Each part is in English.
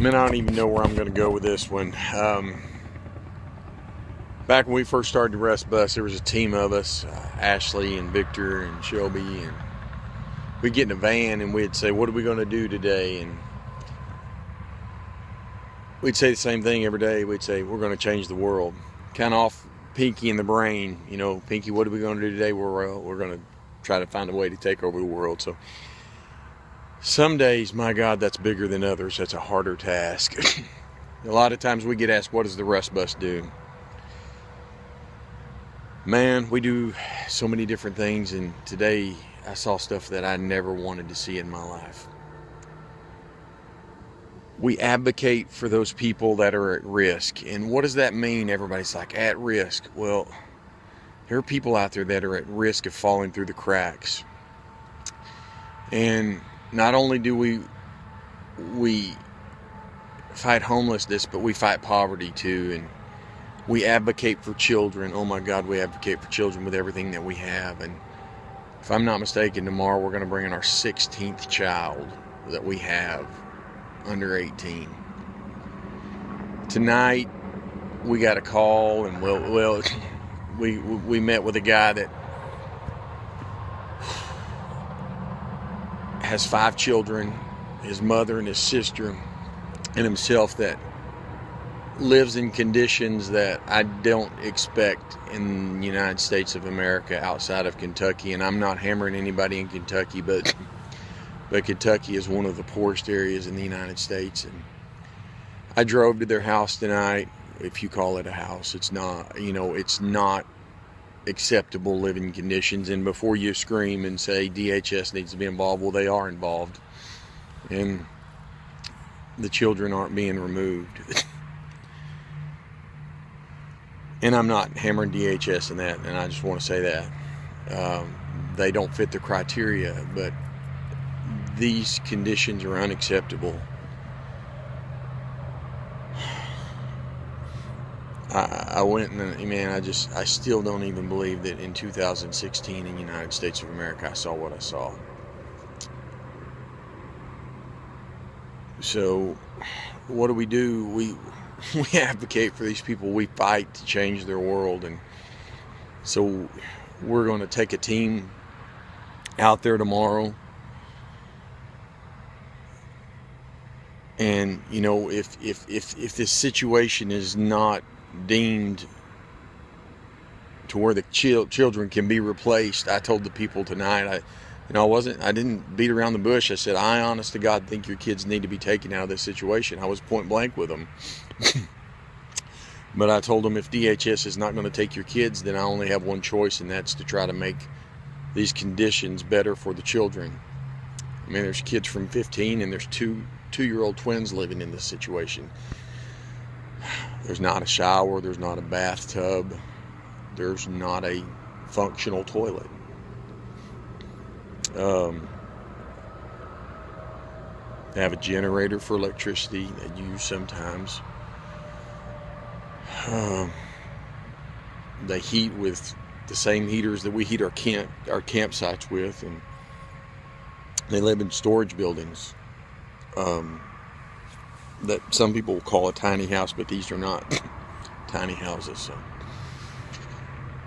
Man, I don't even know where I'm going to go with this one. Back when we first started the Rest Bus, there was a team of us, Ashley and Victor and Shelby, and we'd get in a van and we'd say, what are we going to do today? And we'd say the same thing every day. We'd say, we're going to change the world. Kind of off Pinky in the brain, Pinky, what are we going to do today? We're going to try to find a way to take over the world. So some days, my God, that's bigger than others. That's a harder task. A lot of times we get asked, what does the Rest Bus do? Man, we do so many different things, and today I saw stuff that I never wanted to see in my life. We advocate for those people that are at risk. And what does that mean? Everybody's like, at risk. Well, there are people out there that are at risk of falling through the cracks. And not only do we fight homelessness, but we fight poverty too. And we advocate for children. Oh my God, we advocate for children with everything that we have. And if I'm not mistaken, tomorrow we're going to bring in our 16th child that we have under 18. Tonight we got a call, and we met with a guy that has 5 children, his mother and his sister and himself, that lives in conditions that I don't expect in the United States of America outside of Kentucky. And I'm not hammering anybody in Kentucky, but Kentucky is one of the poorest areas in the United States. And I drove to their house tonight. If you call it a house, it's not, it's not acceptable living conditions. And before you scream and say DHS needs to be involved, well, they are involved. And the children aren't being removed. And I'm not hammering DHS in that, and I just want to say that. They don't fit the criteria, but these conditions are unacceptable. I went and, man, I still don't even believe that in 2016 in the United States of America I saw what I saw. So what do? We advocate for these people. We fight to change their world. And so we're going to take a team out there tomorrow. And if this situation is not deemed to where the children can be replaced, I told the people tonight, I didn't beat around the bush. I said, I honest to God think your kids need to be taken out of this situation. I was point blank with them. But I told them, if DHS is not going to take your kids, then I only have one choice, and that's to try to make these conditions better for the children. I mean, there's kids from 15, and there's two-year-old twins living in this situation. There's not a shower, there's not a bathtub, there's not a functional toilet. They have a generator for electricity they use sometimes. They heat with the same heaters that we heat our campsites with, and they live in storage buildings that some people will call a tiny house, but these are not tiny houses.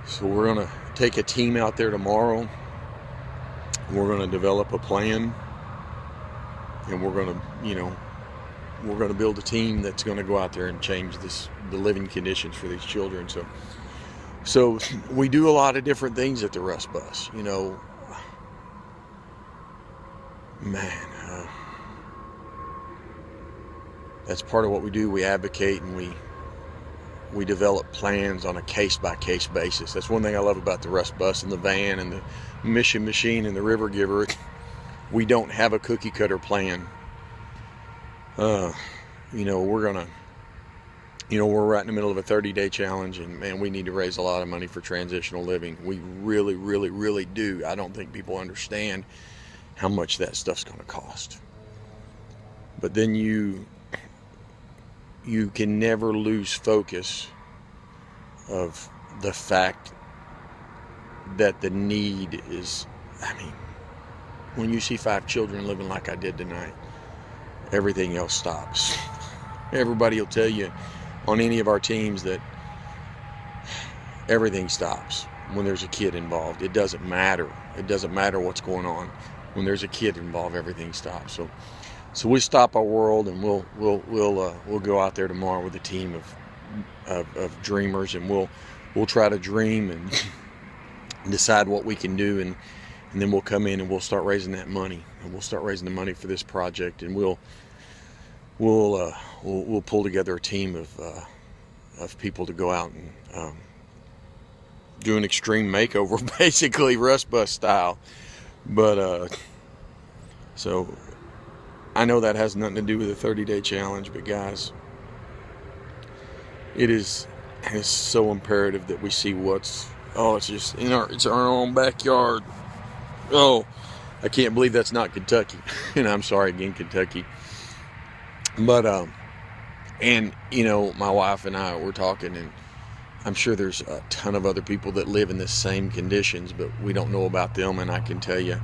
So we're going to take a team out there tomorrow. We're going to develop a plan, and we're going to build a team that's going to go out there and change the living conditions for these children. So we do a lot of different things at the Rest Bus. That's part of what we do. We advocate, and we develop plans on a case-by-case basis. That's one thing I love about the Rest Bus and the van and the Mission Machine and the River Giver. We don't have a cookie-cutter plan. We're right in the middle of a 30-day challenge, and man, we need to raise a lot of money for transitional living. We really, really, really do. I don't think people understand how much that stuff's going to cost. But then you can never lose focus of the fact that the need is, when you see 5 children living like I did tonight, everything else stops. Everybody will tell you on any of our teams that everything stops when there's a kid involved. It doesn't matter. It doesn't matter what's going on. When there's a kid involved, everything stops. So we stop our world, and we'll go out there tomorrow with a team of dreamers, and we'll try to dream and decide what we can do, and then we'll come in and we'll start raising that money, and we'll start raising the money for this project, and we'll pull together a team of people to go out and do an extreme makeover, basically Rust Bust style. But so I know that has nothing to do with the 30-day challenge, but guys, it's so imperative that we see it's just it's our own backyard. Oh, I can't believe that's not Kentucky. And I'm sorry again, Kentucky. But and my wife and I were talking, and I'm sure there's a ton of other people that live in the same conditions, but we don't know about them. And I can tell you,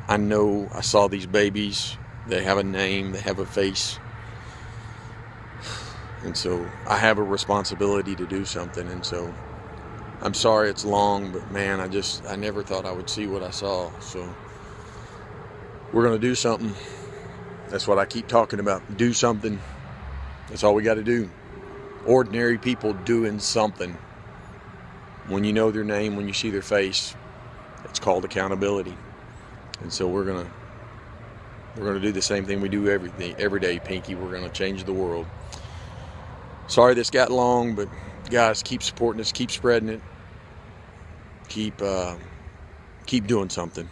I saw these babies. They have a name, they have a face. And so I have a responsibility to do something. And so I'm sorry it's long, but man, I never thought I would see what I saw. So we're going to do something. That's what I keep talking about. Do something. That's all we got to do. Ordinary people doing something. When you know their name, when you see their face, it's called accountability. And so we're gonna do the same thing we do every day, Pinky. We're gonna change the world. Sorry this got long, but guys, keep supporting us, keep spreading it, keep doing something.